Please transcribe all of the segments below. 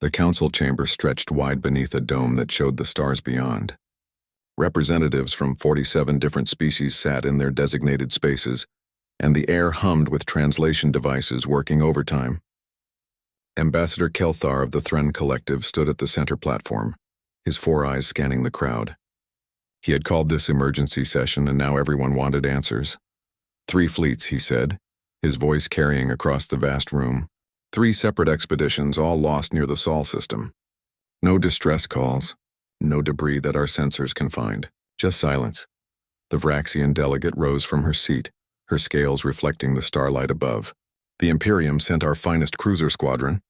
The council chamber stretched wide beneath a dome that showed the stars beyond. Representatives from 47 different species sat in their designated spaces, and the air hummed with translation devices working overtime. Ambassador Kelthar of the Thren Collective stood at the center platform, his 4 eyes scanning the crowd. He had called this emergency session, and now everyone wanted answers. 3 fleets, he said, his voice carrying across the vast room. 3 separate expeditions, all lost near the Sol system. No distress calls, no debris that our sensors can find, just silence. The Vraxian delegate rose from her seat, her scales reflecting the starlight above. The Imperium sent our finest cruiser squadron,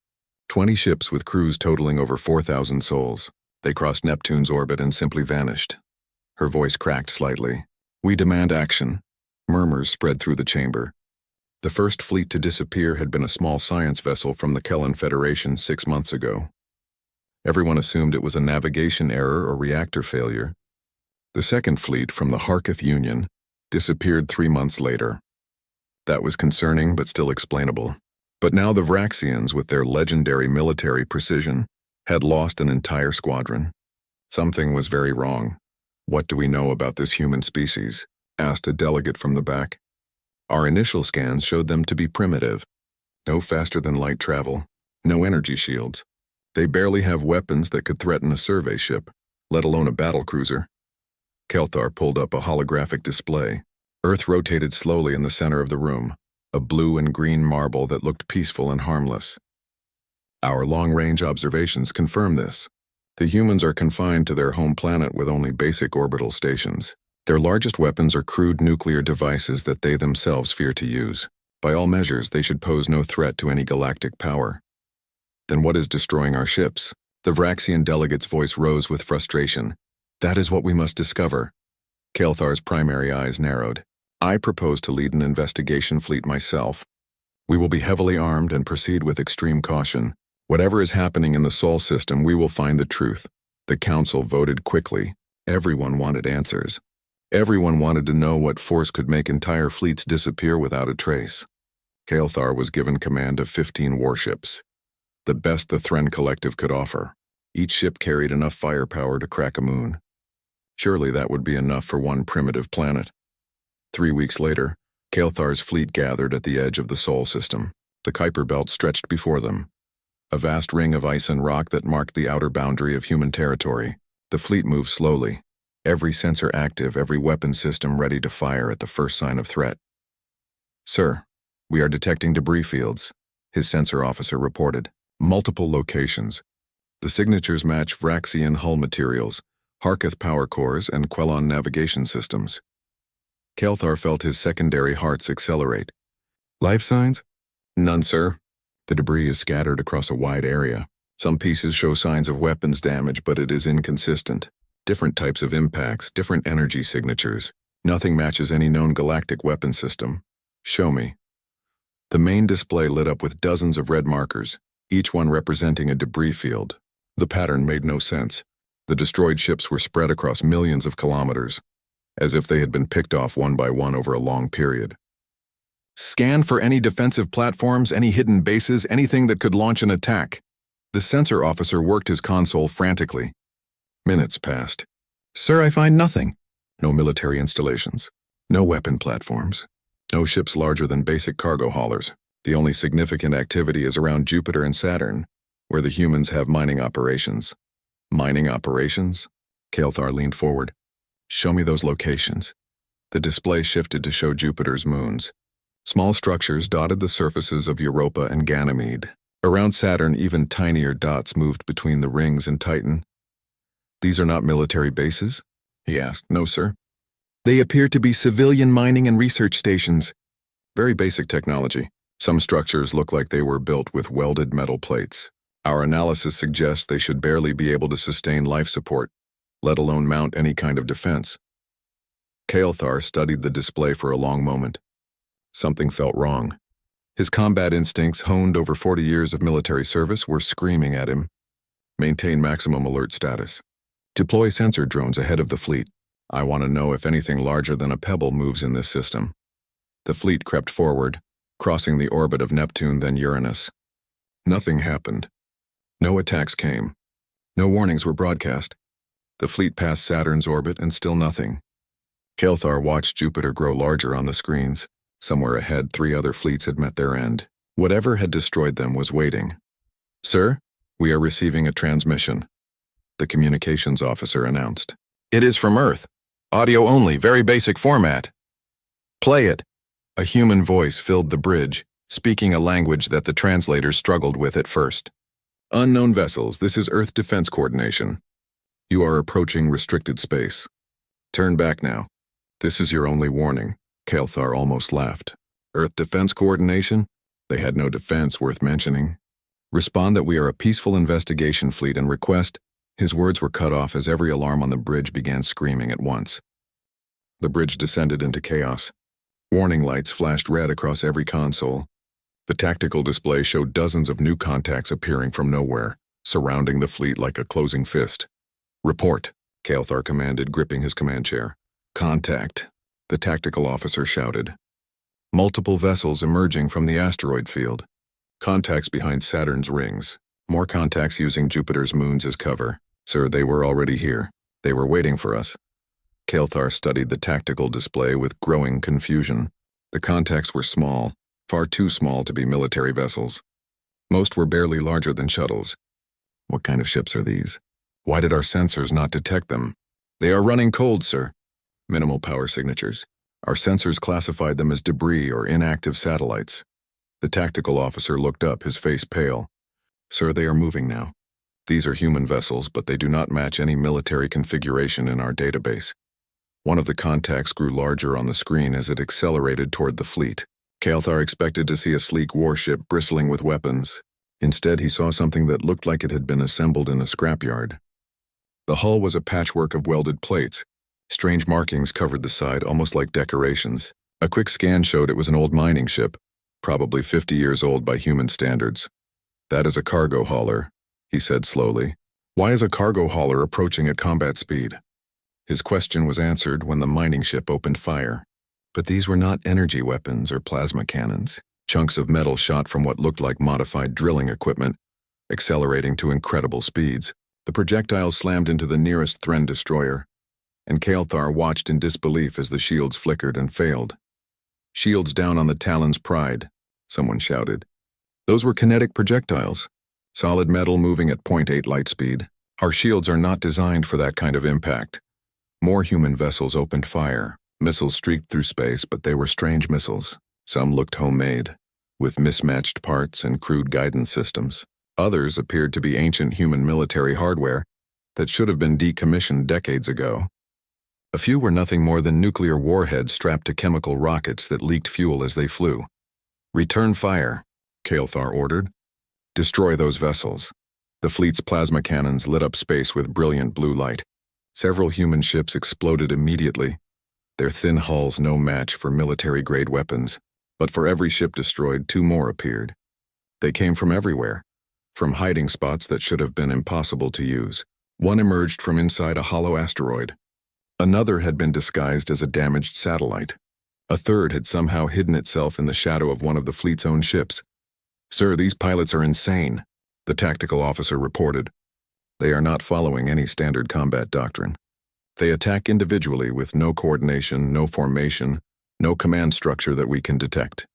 20 ships with crews totaling over 4,000 souls. They crossed Neptune's orbit and simply vanished. Her voice cracked slightly. We demand action. Murmurs spread through the chamber. The first fleet to disappear had been a small science vessel from the Kellan Federation 6 months ago. Everyone assumed it was a navigation error or reactor failure. The second fleet from the Harketh Union disappeared 3 months later. That was concerning but still explainable. But now the Vraxians, with their legendary military precision, had lost an entire squadron. Something was very wrong. What do we know about this human species? Asked a delegate from the back. Our initial scans showed them to be primitive. No faster-than-light travel, no energy shields. They barely have weapons that could threaten a survey ship, let alone a battlecruiser. Kelthar pulled up a holographic display. Earth rotated slowly in the center of the room, a blue and green marble that looked peaceful and harmless. Our long-range observations confirm this. The humans are confined to their home planet with only basic orbital stations. Their largest weapons are crude nuclear devices that they themselves fear to use. By all measures, they should pose no threat to any galactic power. Then what is destroying our ships? The Vraxian delegate's voice rose with frustration. That is what we must discover. Kelthar's primary eyes narrowed. I propose to lead an investigation fleet myself. We will be heavily armed and proceed with extreme caution. Whatever is happening in the Sol system, we will find the truth. The council voted quickly. Everyone wanted answers. Everyone wanted to know what force could make entire fleets disappear without a trace. Kelthar was given command of 15 warships, the best the Thren Collective could offer. Each ship carried enough firepower to crack a moon. Surely that would be enough for one primitive planet. 3 weeks later, Kelthar's fleet gathered at the edge of the Sol system. The Kuiper Belt stretched before them, a vast ring of ice and rock that marked the outer boundary of human territory. The fleet moved slowly, every sensor active, every weapon system ready to fire at the first sign of threat. Sir, we are detecting debris fields, his sensor officer reported. Multiple locations. The signatures match Vraxian hull materials, Harketh power cores, and Quelon navigation systems. Kelthar felt his secondary hearts accelerate. Life signs? None, sir. The debris is scattered across a wide area. Some pieces show signs of weapons damage, but it is inconsistent. Different types of impacts, different energy signatures. Nothing matches any known galactic weapon system. Show me. The main display lit up with dozens of red markers, each one representing a debris field. The pattern made no sense. The destroyed ships were spread across millions of kilometers, as if they had been picked off one by one over a long period. Scan for any defensive platforms, any hidden bases, anything that could launch an attack. The sensor officer worked his console frantically. Minutes passed. Sir, I find nothing. No military installations. No weapon platforms. No ships larger than basic cargo haulers. The only significant activity is around Jupiter and Saturn, where the humans have mining operations. Mining operations? Kelthar leaned forward. Show me those locations. The display shifted to show Jupiter's moons. Small structures dotted the surfaces of Europa and Ganymede. Around Saturn, even tinier dots moved between the rings and Titan. These are not military bases? He asked. No, sir. They appear to be civilian mining and research stations. Very basic technology. Some structures look like they were built with welded metal plates. Our analysis suggests they should barely be able to sustain life support, let alone mount any kind of defense. Kelthar studied the display for a long moment. Something felt wrong. His combat instincts, honed over 40 years of military service, were screaming at him. Maintain maximum alert status. Deploy sensor drones ahead of the fleet. I want to know if anything larger than a pebble moves in this system. The fleet crept forward, crossing the orbit of Neptune, then Uranus. Nothing happened. No attacks came. No warnings were broadcast. The fleet passed Saturn's orbit and still nothing. Kael'thar watched Jupiter grow larger on the screens. Somewhere ahead, 3 other fleets had met their end. Whatever had destroyed them was waiting. "Sir, we are receiving a transmission," the communications officer announced. "It is from Earth. Audio only, very basic format." "Play it." A human voice filled the bridge, speaking a language that the translators struggled with at first. "Unknown vessels, this is Earth Defense Coordination. You are approaching restricted space. Turn back now. This is your only warning." Kael'thar almost laughed. "Earth Defense Coordination? They had no defense worth mentioning. Respond that we are a peaceful investigation fleet and request." His words were cut off as every alarm on the bridge began screaming at once. The bridge descended into chaos. Warning lights flashed red across every console. The tactical display showed dozens of new contacts appearing from nowhere, surrounding the fleet like a closing fist. "Report," Kael'thar commanded, gripping his command chair. "Contact," the tactical officer shouted. Multiple vessels emerging from the asteroid field. Contacts behind Saturn's rings. More contacts using Jupiter's moons as cover. "Sir, they were already here. They were waiting for us." Kael'thar studied the tactical display with growing confusion. The contacts were small, far too small to be military vessels. Most were barely larger than shuttles. What kind of ships are these? Why did our sensors not detect them? "They are running cold, sir." Minimal power signatures. "Our sensors classified them as debris or inactive satellites." The tactical officer looked up, his face pale. "Sir, they are moving now. These are human vessels, but they do not match any military configuration in our database." One of the contacts grew larger on the screen as it accelerated toward the fleet. Kael'thar expected to see a sleek warship bristling with weapons. Instead, he saw something that looked like it had been assembled in a scrapyard. The hull was a patchwork of welded plates. Strange markings covered the side, almost like decorations. A quick scan showed it was an old mining ship, probably 50 years old by human standards. "That is a cargo hauler," he said slowly. "Why is a cargo hauler approaching at combat speed?" His question was answered when the mining ship opened fire. But these were not energy weapons or plasma cannons. Chunks of metal shot from what looked like modified drilling equipment, accelerating to incredible speeds. The projectiles slammed into the nearest Thren destroyer, and Kael'thar watched in disbelief as the shields flickered and failed. "Shields down on the Talon's Pride," someone shouted. Those were kinetic projectiles, solid metal moving at 0.8 light speed. "Our shields are not designed for that kind of impact." More human vessels opened fire. Missiles streaked through space, but they were strange missiles. Some looked homemade, with mismatched parts and crude guidance systems. Others appeared to be ancient human military hardware that should have been decommissioned decades ago. A few were nothing more than nuclear warheads strapped to chemical rockets that leaked fuel as they flew. "Return fire," Kael'thar ordered. "Destroy those vessels." The fleet's plasma cannons lit up space with brilliant blue light. Several human ships exploded immediately, their thin hulls no match for military-grade weapons. But for every ship destroyed, 2 more appeared. They came from everywhere, from hiding spots that should have been impossible to use. One emerged from inside a hollow asteroid. Another had been disguised as a damaged satellite. A third had somehow hidden itself in the shadow of one of the fleet's own ships. "Sir, these pilots are insane," the tactical officer reported. "They are not following any standard combat doctrine. They attack individually with no coordination, no formation, no command structure that we can detect."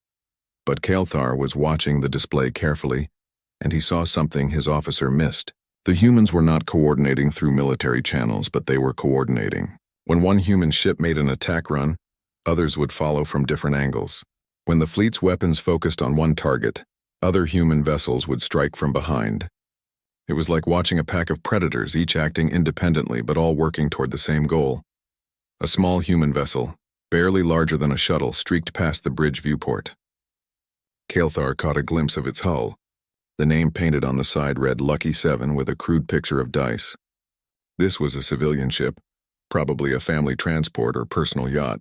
But Kael'thar was watching the display carefully, and he saw something his officer missed. The humans were not coordinating through military channels, but they were coordinating. When one human ship made an attack run, others would follow from different angles. When the fleet's weapons focused on one target, other human vessels would strike from behind. It was like watching a pack of predators, each acting independently but all working toward the same goal. A small human vessel, barely larger than a shuttle, streaked past the bridge viewport. Kael'thar caught a glimpse of its hull. The name painted on the side read Lucky 7 with a crude picture of dice. This was a civilian ship, probably a family transport or personal yacht.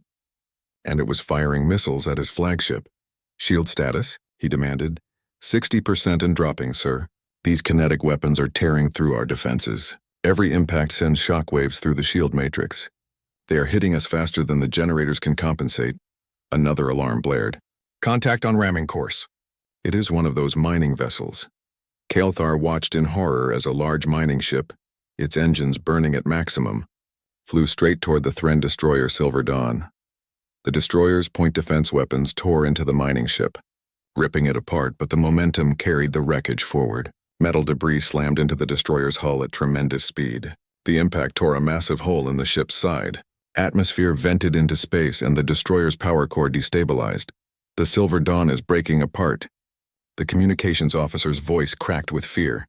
And it was firing missiles at his flagship. "Shield status?" he demanded. 60% and dropping, sir. These kinetic weapons are tearing through our defenses. Every impact sends shockwaves through the shield matrix. They are hitting us faster than the generators can compensate." Another alarm blared. "Contact on ramming course." "It is one of those mining vessels." Kael'thar watched in horror as a large mining ship, its engines burning at maximum, flew straight toward the Thren destroyer Silver Dawn. The destroyer's point defense weapons tore into the mining ship, ripping it apart, but the momentum carried the wreckage forward. Metal debris slammed into the destroyer's hull at tremendous speed. The impact tore a massive hole in the ship's side. Atmosphere vented into space and the destroyer's power core destabilized. The Silver Dawn is breaking apart. The communications officer's voice cracked with fear.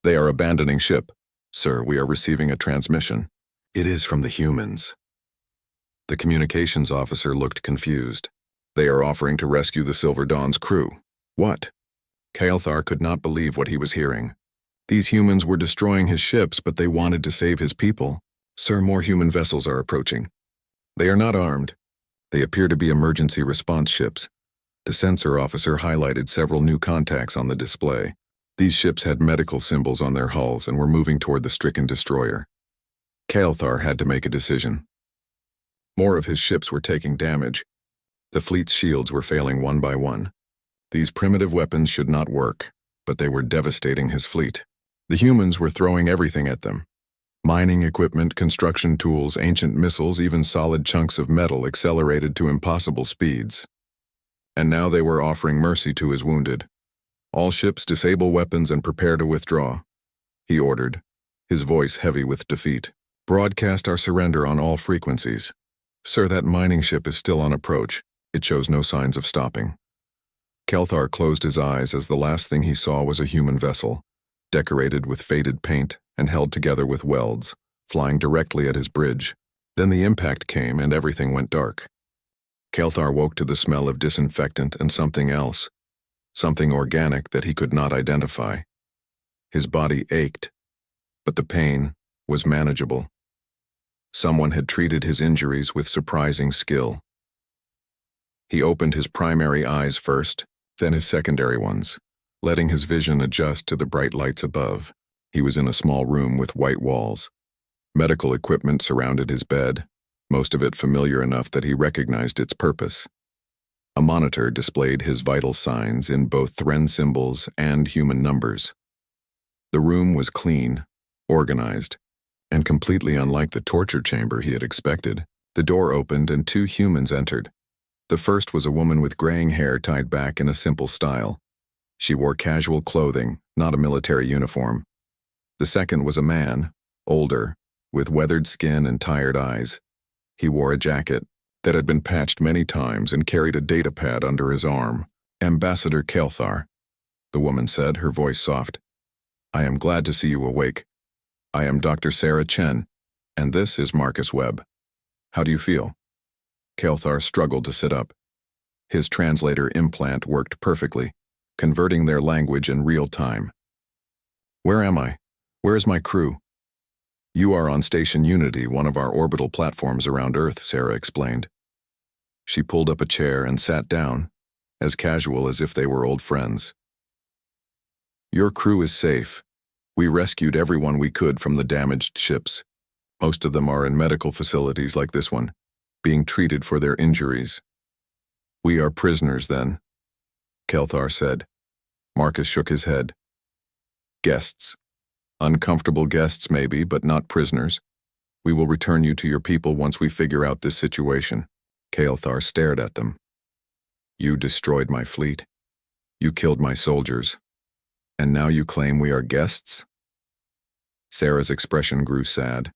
They are abandoning ship. Sir, we are receiving a transmission. It is from the humans. The communications officer looked confused. They are offering to rescue the Silver Dawn's crew. What? Kael'thar could not believe what he was hearing. These humans were destroying his ships, but they wanted to save his people. Sir, more human vessels are approaching. They are not armed. They appear to be emergency response ships. The sensor officer highlighted several new contacts on the display. These ships had medical symbols on their hulls and were moving toward the stricken destroyer. Kael'thar had to make a decision. More of his ships were taking damage. The fleet's shields were failing one by one. These primitive weapons should not work, but they were devastating his fleet. The humans were throwing everything at them. Mining equipment, construction tools, ancient missiles, even solid chunks of metal accelerated to impossible speeds. And now they were offering mercy to his wounded. All ships disable weapons and prepare to withdraw, he ordered, his voice heavy with defeat. Broadcast our surrender on all frequencies. Sir, that mining ship is still on approach. It shows no signs of stopping. Kael'thar closed his eyes as the last thing he saw was a human vessel, decorated with faded paint and held together with welds, flying directly at his bridge. Then the impact came and everything went dark. Kael'thar woke to the smell of disinfectant and something else, something organic that he could not identify. His body ached, but the pain was manageable. Someone had treated his injuries with surprising skill. He opened his primary eyes first, then his secondary ones, letting his vision adjust to the bright lights above. He was in a small room with white walls. Medical equipment surrounded his bed, most of it familiar enough that he recognized its purpose. A monitor displayed his vital signs in both Thren symbols and human numbers. The room was clean, organized, and completely unlike the torture chamber he had expected. The door opened and two humans entered. The first was a woman with graying hair tied back in a simple style. She wore casual clothing, not a military uniform. The second was a man, older, with weathered skin and tired eyes. He wore a jacket that had been patched many times and carried a data pad under his arm. Ambassador Kael'thar, the woman said, her voice soft. I am glad to see you awake. I am Dr. Sarah Chen, and this is Marcus Webb. How do you feel? Kael'thar struggled to sit up. His translator implant worked perfectly, converting their language in real time. Where am I? Where is my crew? You are on Station Unity, one of our orbital platforms around Earth, Sarah explained. She pulled up a chair and sat down, as casual as if they were old friends. Your crew is safe. We rescued everyone we could from the damaged ships. Most of them are in medical facilities like this one, being treated for their injuries. We are prisoners then, Kael'thar said. Marcus shook his head. Guests. Uncomfortable guests maybe, but not prisoners. We will return you to your people once we figure out this situation. Kael'thar stared at them. You destroyed my fleet. You killed my soldiers. And now you claim we are guests? Sarah's expression grew sad.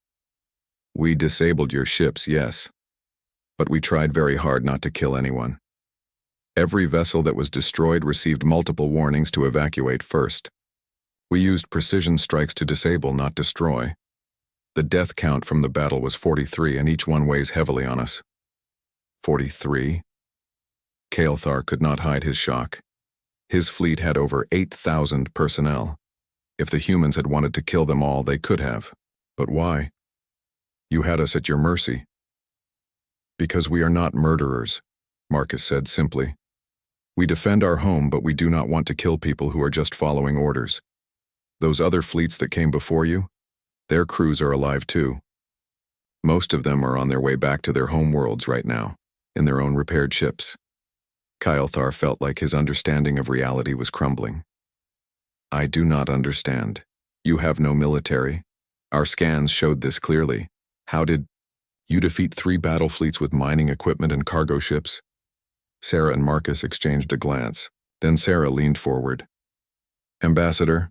We disabled your ships, yes. But we tried very hard not to kill anyone. Every vessel that was destroyed received multiple warnings to evacuate first. We used precision strikes to disable, not destroy. The death count from the battle was 43, and each one weighs heavily on us. 43? Kael'thar could not hide his shock. His fleet had over 8,000 personnel. If the humans had wanted to kill them all, they could have. But why? You had us at your mercy. Because we are not murderers, Marcus said simply. We defend our home, but we do not want to kill people who are just following orders. Those other fleets that came before you, their crews are alive too. Most of them are on their way back to their home worlds right now, in their own repaired ships. Kael'thar felt like his understanding of reality was crumbling. I do not understand. You have no military? Our scans showed this clearly. How did you defeat 3 battle fleets with mining equipment and cargo ships? Sarah and Marcus exchanged a glance. Then Sarah leaned forward. Ambassador,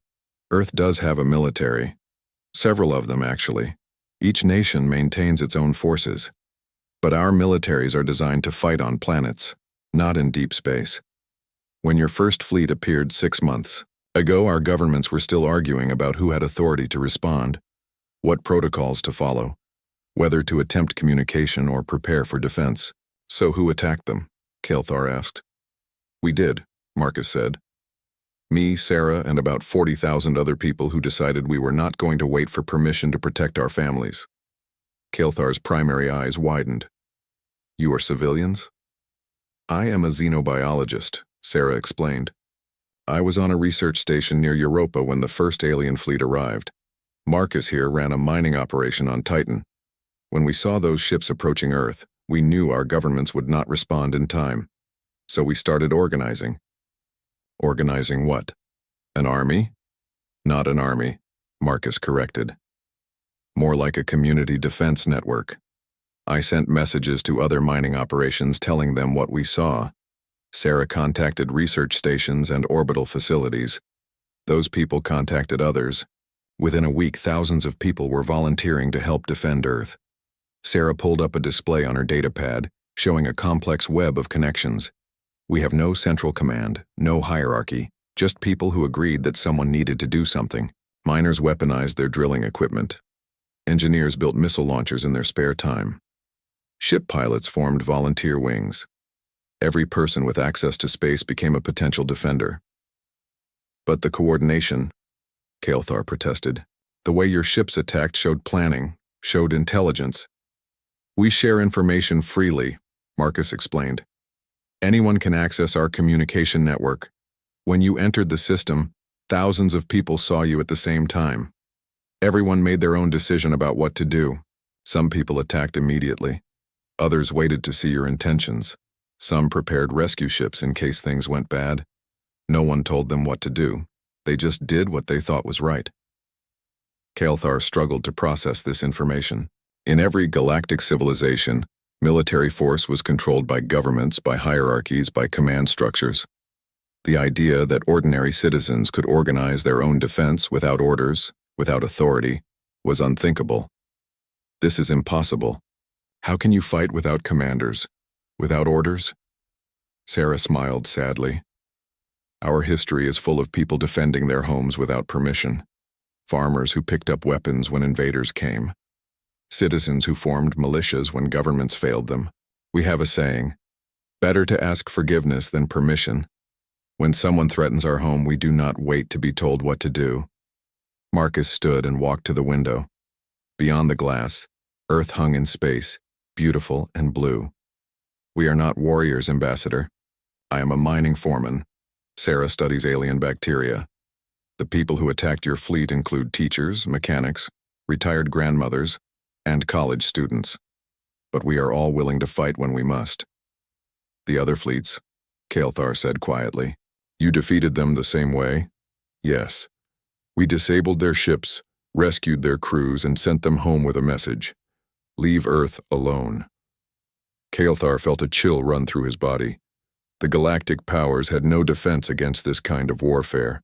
Earth does have a military. Several of them, actually. Each nation maintains its own forces. But our militaries are designed to fight on planets, not in deep space. When your first fleet appeared 6 months ago, our governments were still arguing about who had authority to respond, what protocols to follow, whether to attempt communication or prepare for defense. So who attacked them? Kael'thar asked. We did, Marcus said. Me, Sarah, and about 40,000 other people who decided we were not going to wait for permission to protect our families. Kael'thar's primary eyes widened. You are civilians? I am a xenobiologist, Sarah explained. I was on a research station near Europa when the first alien fleet arrived. Marcus here ran a mining operation on Titan. When we saw those ships approaching Earth, we knew our governments would not respond in time. So we started organizing. Organizing what? An army? Not an army, Marcus corrected. More like a community defense network. I sent messages to other mining operations telling them what we saw. Sarah contacted research stations and orbital facilities. Those people contacted others. Within a week, thousands of people were volunteering to help defend Earth. Sarah pulled up a display on her datapad, showing a complex web of connections. We have no central command, no hierarchy, just people who agreed that someone needed to do something. Miners weaponized their drilling equipment. Engineers built missile launchers in their spare time. Ship pilots formed volunteer wings. Every person with access to space became a potential defender. But the coordination, Kael'thar protested. The way your ships attacked showed planning, showed intelligence. We share information freely, Marcus explained. Anyone can access our communication network. When you entered the system, thousands of people saw you at the same time. Everyone made their own decision about what to do. Some people attacked immediately. Others waited to see your intentions. Some prepared rescue ships in case things went bad. No one told them what to do. They just did what they thought was right. Kael'thar struggled to process this information. In every galactic civilization, military force was controlled by governments, by hierarchies, by command structures. The idea that ordinary citizens could organize their own defense without orders, without authority, was unthinkable. This is impossible. How can you fight without commanders, without orders? Sarah smiled sadly. Our history is full of people defending their homes without permission. Farmers who picked up weapons when invaders came. Citizens who formed militias when governments failed them. We have a saying, better to ask forgiveness than permission. When someone threatens our home, we do not wait to be told what to do. Marcus stood and walked to the window. Beyond the glass, Earth hung in space, beautiful and blue. We are not warriors, Ambassador. I am a mining foreman. Sarah studies alien bacteria. The people who attacked your fleet include teachers, mechanics, retired grandmothers, and college students. But we are all willing to fight when we must. The other fleets, Kael'thar said quietly. You defeated them the same way? Yes. We disabled their ships, rescued their crews, and sent them home with a message. Leave Earth alone. Kael'thar felt a chill run through his body. The galactic powers had no defense against this kind of warfare.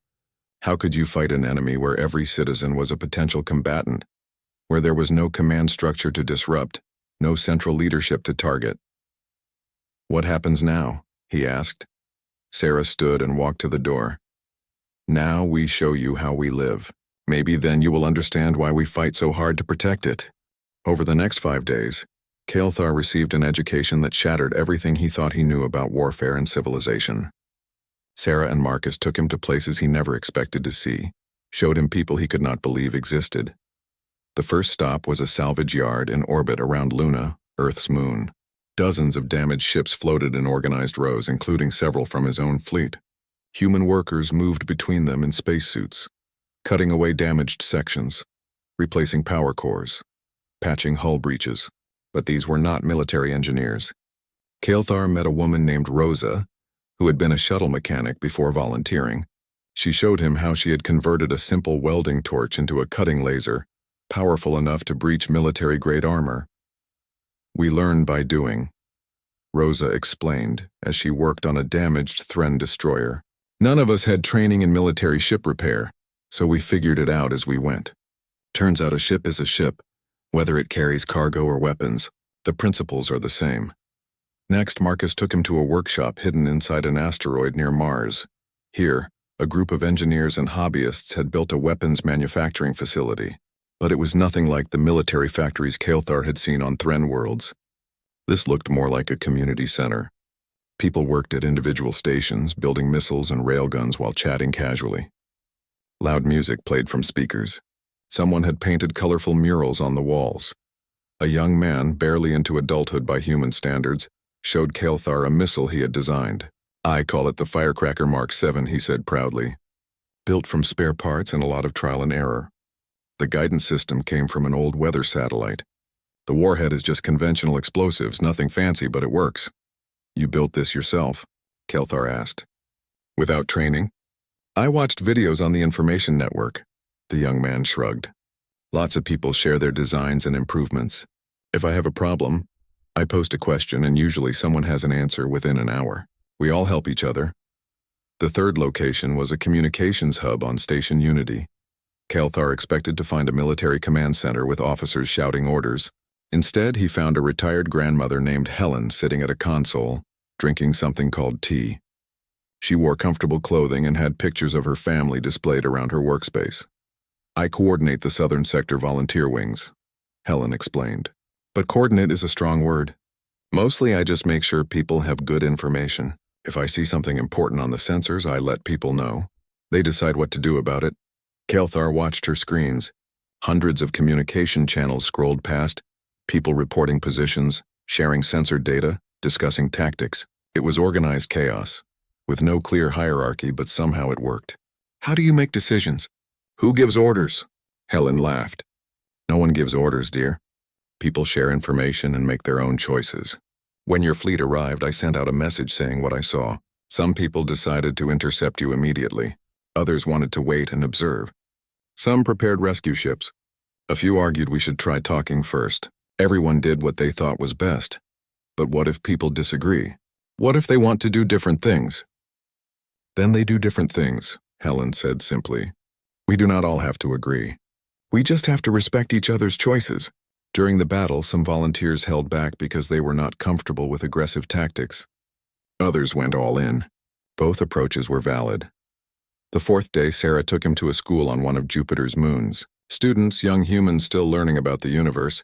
How could you fight an enemy where every citizen was a potential combatant? Where there was no command structure to disrupt, no central leadership to target? What happens now? He asked. Sarah stood and walked to the door. Now we show you how we live. Maybe then you will understand why we fight so hard to protect it. Over the next 5 days, Kael'thar received an education that shattered everything he thought he knew about warfare and civilization. Sarah and Marcus took him to places he never expected to see, showed him people he could not believe existed. The first stop was a salvage yard in orbit around Luna, Earth's moon. Dozens of damaged ships floated in organized rows, including several from his own fleet. Human workers moved between them in spacesuits, cutting away damaged sections, replacing power cores, patching hull breaches. But these were not military engineers. Kael'thar met a woman named Rosa, who had been a shuttle mechanic before volunteering. She showed him how she had converted a simple welding torch into a cutting laser, powerful enough to breach military-grade armor. "We learn by doing," Rosa explained as she worked on a damaged Thren destroyer. "None of us had training in military ship repair, so we figured it out as we went. Turns out a ship is a ship, whether it carries cargo or weapons. The principles are the same." Next, Marcus took him to a workshop hidden inside an asteroid near Mars. Here, a group of engineers and hobbyists had built a weapons manufacturing facility, but it was nothing like the military factories Kael'thar had seen on Thren worlds. This looked more like a community center. People worked at individual stations, building missiles and railguns while chatting casually. Loud music played from speakers. Someone had painted colorful murals on the walls. A young man, barely into adulthood by human standards, showed Kael'thar a missile he had designed. "I call it the Firecracker Mark 7, he said proudly. Built from spare parts and a lot of trial and error. The guidance system came from an old weather satellite. The warhead is just conventional explosives, nothing fancy, but it works." "You built this yourself?" Kael'thar asked. "Without training? I watched videos on the information network." The young man shrugged. "Lots of people share their designs and improvements. If I have a problem, I post a question and usually someone has an answer within an hour. We all help each other." The third location was a communications hub on Station Unity. Kael'thar expected to find a military command center with officers shouting orders. Instead, he found a retired grandmother named Helen sitting at a console, drinking something called tea. She wore comfortable clothing and had pictures of her family displayed around her workspace. "I coordinate the Southern Sector volunteer wings," Helen explained. "But coordinate is a strong word. Mostly I just make sure people have good information. If I see something important on the sensors, I let people know. They decide what to do about it." Kael'thar watched her screens. Hundreds of communication channels scrolled past, people reporting positions, sharing sensor data, discussing tactics. It was organized chaos, with no clear hierarchy, but somehow it worked. "How do you make decisions? Who gives orders?" Helen laughed. "No one gives orders, dear. People share information and make their own choices. When your fleet arrived, I sent out a message saying what I saw. Some people decided to intercept you immediately. Others wanted to wait and observe. Some prepared rescue ships. A few argued we should try talking first. Everyone did what they thought was best. But what if people disagree? What if they want to do different things?" "Then they do different things," Helen said simply. "We do not all have to agree. We just have to respect each other's choices." During the battle, some volunteers held back because they were not comfortable with aggressive tactics. Others went all in. Both approaches were valid. The fourth day, Sarah took him to a school on one of Jupiter's moons. Students, young humans still learning about the universe,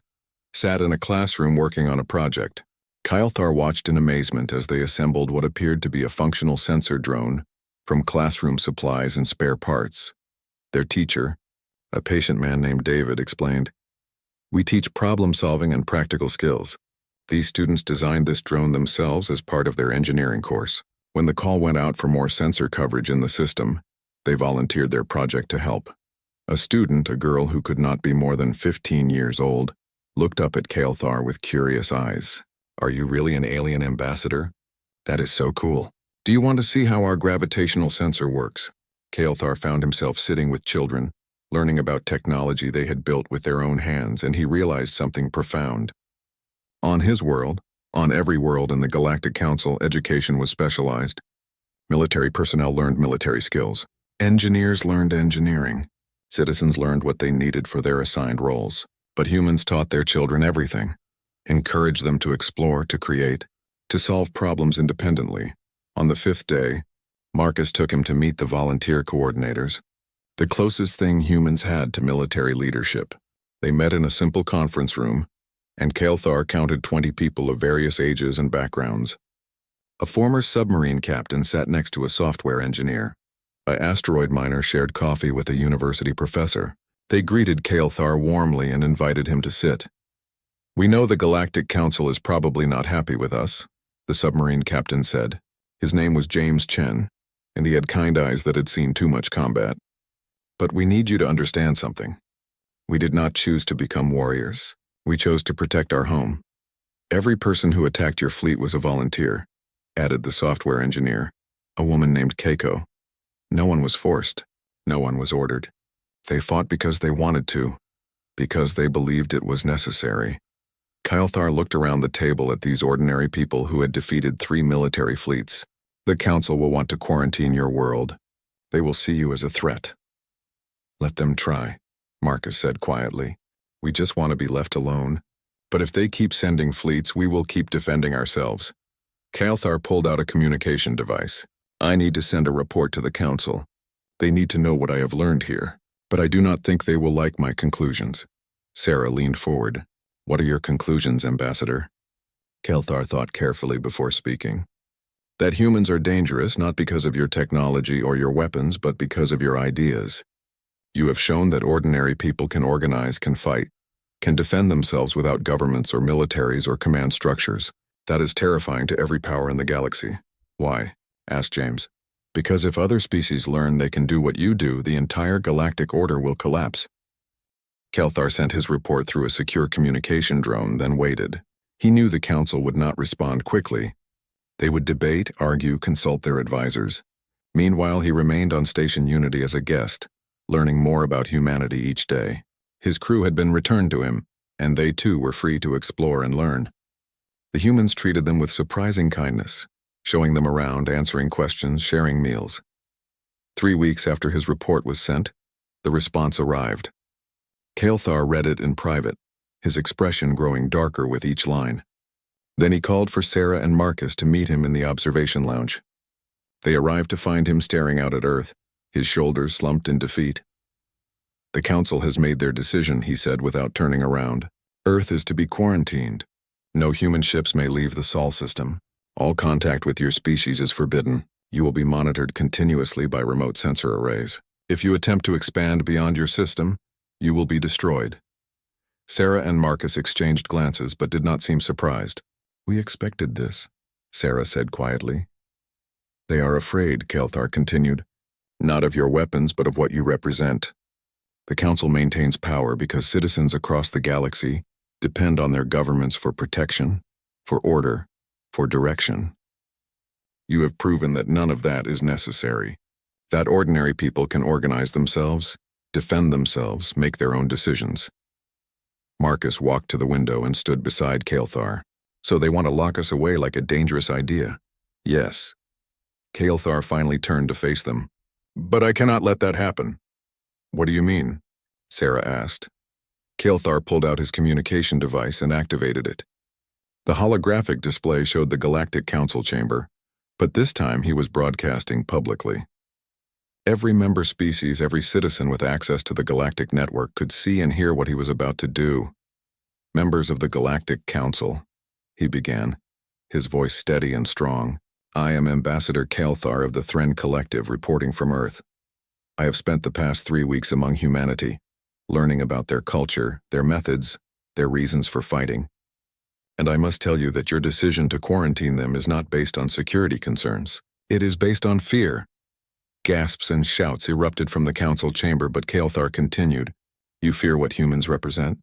sat in a classroom working on a project. Kael'thar watched in amazement as they assembled what appeared to be a functional sensor drone from classroom supplies and spare parts. Their teacher, a patient man named David, explained, "We teach problem-solving and practical skills. These students designed this drone themselves as part of their engineering course. When the call went out for more sensor coverage in the system, they volunteered their project to help." A student, a girl who could not be more than 15 years old, looked up at Kael'thar with curious eyes. "Are you really an alien ambassador? That is so cool. Do you want to see how our gravitational sensor works?" Kael'thar found himself sitting with children, learning about technology they had built with their own hands, and he realized something profound. On his world, on every world in the Galactic Council, education was specialized. Military personnel learned military skills. Engineers learned engineering. Citizens learned what they needed for their assigned roles. But humans taught their children everything, encouraged them to explore, to create, to solve problems independently. On the fifth day, Marcus took him to meet the volunteer coordinators, the closest thing humans had to military leadership. They met in a simple conference room, and Kael'thar counted 20 people of various ages and backgrounds. A former submarine captain sat next to a software engineer. An asteroid miner shared coffee with a university professor. They greeted Kael'thar warmly and invited him to sit. "We know the Galactic Council is probably not happy with us," the submarine captain said. His name was James Chen, and he had kind eyes that had seen too much combat. "But we need you to understand something. We did not choose to become warriors. We chose to protect our home. Every person who attacked your fleet was a volunteer," added the software engineer, a woman named Keiko. No one was forced. No one was ordered. They fought because they wanted to, because they believed it was necessary. Kylthar looked around the table at these ordinary people who had defeated 3 military fleets. The Council will want to quarantine your world. They will see you as a threat. Let them try, Marcus said quietly. We just want to be left alone. But if they keep sending fleets, we will keep defending ourselves. Kylthar pulled out a communication device. I need to send a report to the Council. They need to know what I have learned here, but I do not think they will like my conclusions. Sarah leaned forward. What are your conclusions, Ambassador? Kylthar thought carefully before speaking. That humans are dangerous not because of your technology or your weapons, but because of your ideas. You have shown that ordinary people can organize, can fight, can defend themselves without governments or militaries or command structures. That is terrifying to every power in the galaxy. Why? Asked James. Because if other species learn they can do what you do, the entire galactic order will collapse. Kylthar sent his report through a secure communication drone, then waited. He knew the Council would not respond quickly. They would debate, argue, consult their advisors. Meanwhile, he remained on Station Unity as a guest, learning more about humanity each day. His crew had been returned to him, and they too were free to explore and learn. The humans treated them with surprising kindness, showing them around, answering questions, sharing meals. 3 weeks after his report was sent, the response arrived. Kylthar read it in private, his expression growing darker with each line. Then he called for Sarah and Marcus to meet him in the observation lounge. They arrived to find him staring out at Earth, his shoulders slumped in defeat. The Council has made their decision, he said without turning around. Earth is to be quarantined. No human ships may leave the Sol system. All contact with your species is forbidden. You will be monitored continuously by remote sensor arrays. If you attempt to expand beyond your system, you will be destroyed. Sarah and Marcus exchanged glances but did not seem surprised. We expected this, Sarah said quietly. They are afraid, Kylthar continued. Not of your weapons, but of what you represent. The Council maintains power because citizens across the galaxy depend on their governments for protection, for order, for direction. You have proven that none of that is necessary. That ordinary people can organize themselves, defend themselves, make their own decisions. Marcus walked to the window and stood beside Kylthar. So they want to lock us away like a dangerous idea? Yes. Kylthar finally turned to face them. But I cannot let that happen. What do you mean? Sarah asked. Kylthar pulled out his communication device and activated it. The holographic display showed the Galactic Council chamber, but this time he was broadcasting publicly. Every member species, every citizen with access to the Galactic Network could see and hear what he was about to do. Members of the Galactic Council, he began, his voice steady and strong. I am Ambassador Kylthar of the Thren Collective, reporting from Earth. I have spent the past 3 weeks among humanity, learning about their culture, their methods, their reasons for fighting. And I must tell you that your decision to quarantine them is not based on security concerns. It is based on fear. Gasps and shouts erupted from the council chamber, but Kylthar continued. You fear what humans represent?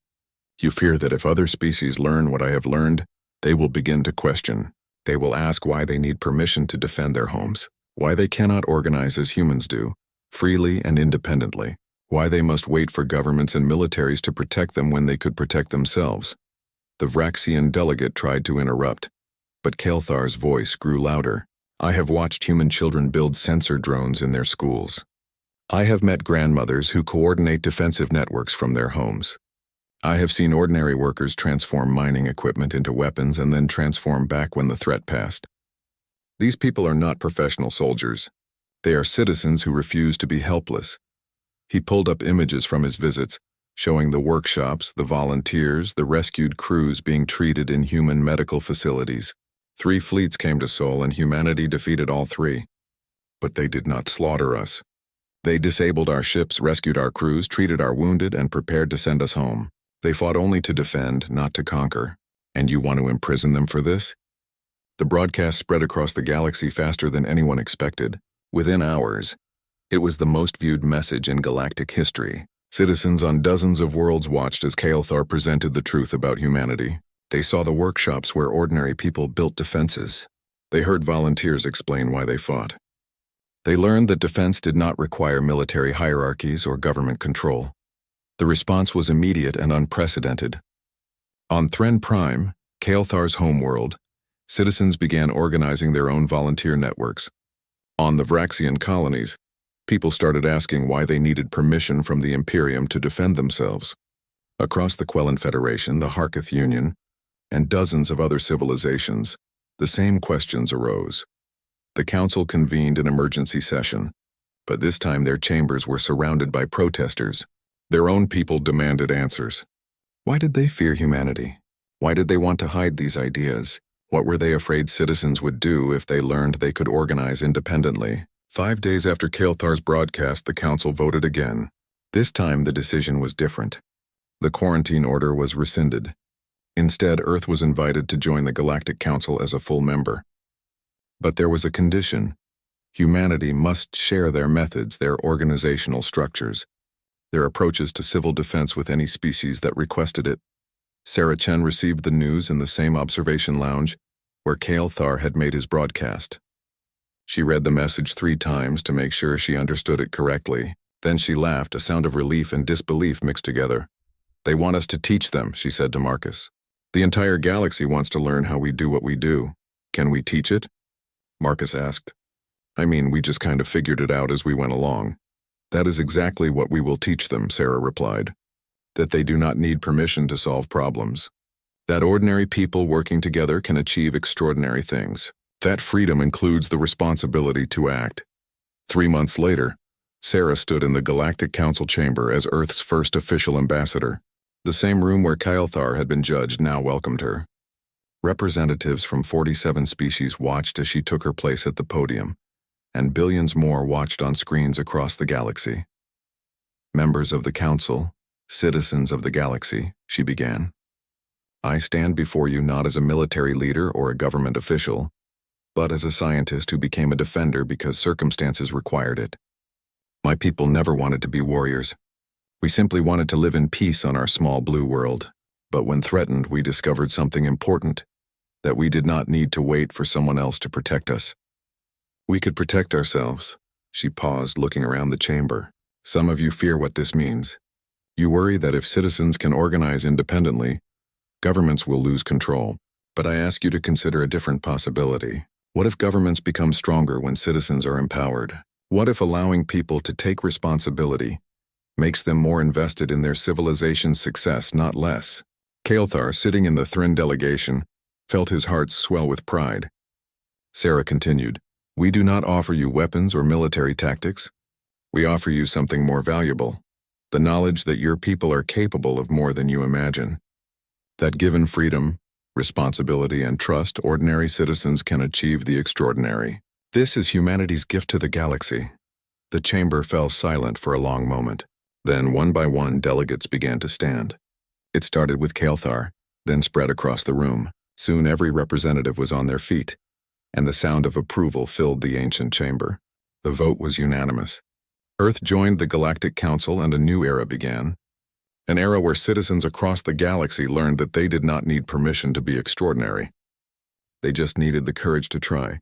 You fear that if other species learn what I have learned, they will begin to question. They will ask why they need permission to defend their homes, why they cannot organize as humans do, freely and independently, why they must wait for governments and militaries to protect them when they could protect themselves. The Vraxian delegate tried to interrupt, but Kylthar's voice grew louder. I have watched human children build sensor drones in their schools. I have met grandmothers who coordinate defensive networks from their homes. I have seen ordinary workers transform mining equipment into weapons and then transform back when the threat passed. These people are not professional soldiers. They are citizens who refuse to be helpless. He pulled up images from his visits, showing the workshops, the volunteers, the rescued crews being treated in human medical facilities. 3 fleets came to Sol and humanity defeated all 3. But they did not slaughter us. They disabled our ships, rescued our crews, treated our wounded, and prepared to send us home. They fought only to defend, not to conquer. And you want to imprison them for this? The broadcast spread across the galaxy faster than anyone expected. Within hours, it was the most viewed message in galactic history. Citizens on dozens of worlds watched as Kylthar presented the truth about humanity. They saw the workshops where ordinary people built defenses. They heard volunteers explain why they fought. They learned that defense did not require military hierarchies or government control. The response was immediate and unprecedented. On Thren Prime, Kael'thar's homeworld, citizens began organizing their own volunteer networks. On the Vraxian colonies, people started asking why they needed permission from the Imperium to defend themselves. Across the Quellan Federation, the Harketh Union, and dozens of other civilizations, the same questions arose. The council convened an emergency session, but this time their chambers were surrounded by protesters. Their own people demanded answers. Why did they fear humanity? Why did they want to hide these ideas? What were they afraid citizens would do if they learned they could organize independently? 5 days after Kael'thar's broadcast, the council voted again. This time the decision was different. The quarantine order was rescinded. Instead, Earth was invited to join the Galactic Council as a full member. But there was a condition. Humanity must share their methods, their organizational structures, their approaches to civil defense with any species that requested it. Sarah Chen received the news in the same observation lounge where Kael'thar had made his broadcast. She read the message 3 times to make sure she understood it correctly. Then she laughed, a sound of relief and disbelief mixed together. They want us to teach them, she said to Marcus. The entire galaxy wants to learn how we do what we do. Can we teach it? Marcus asked. I mean, we just kind of figured it out as we went along. That is exactly what we will teach them, Sarah replied. That they do not need permission to solve problems. That ordinary people working together can achieve extraordinary things. That freedom includes the responsibility to act. 3 months later, Sarah stood in the Galactic Council chamber as Earth's first official ambassador. The same room where Kael'thar had been judged now welcomed her. Representatives from 47 species watched as she took her place at the podium, and billions more watched on screens across the galaxy. Members of the Council, citizens of the galaxy, she began. I stand before you not as a military leader or a government official, but as a scientist who became a defender because circumstances required it. My people never wanted to be warriors. We simply wanted to live in peace on our small blue world. But when threatened, we discovered something important, that we did not need to wait for someone else to protect us. We could protect ourselves. She paused, looking around the chamber. Some of you fear what this means. You worry that if citizens can organize independently, governments will lose control. But I ask you to consider a different possibility. What if governments become stronger when citizens are empowered? What if allowing people to take responsibility makes them more invested in their civilization's success, not less? Kael'thar, sitting in the Thren delegation, felt his heart swell with pride. Sarah continued, We do not offer you weapons or military tactics. We offer you something more valuable, the knowledge that your people are capable of more than you imagine. That given freedom, responsibility, and trust, ordinary citizens can achieve the extraordinary. This is humanity's gift to the galaxy. The chamber fell silent for a long moment. Then, one by one, delegates began to stand. It started with Kael'thar, then spread across the room. Soon every representative was on their feet, and the sound of approval filled the ancient chamber. The vote was unanimous. Earth joined the Galactic Council and a new era began. An era where citizens across the galaxy learned that they did not need permission to be extraordinary. They just needed the courage to try.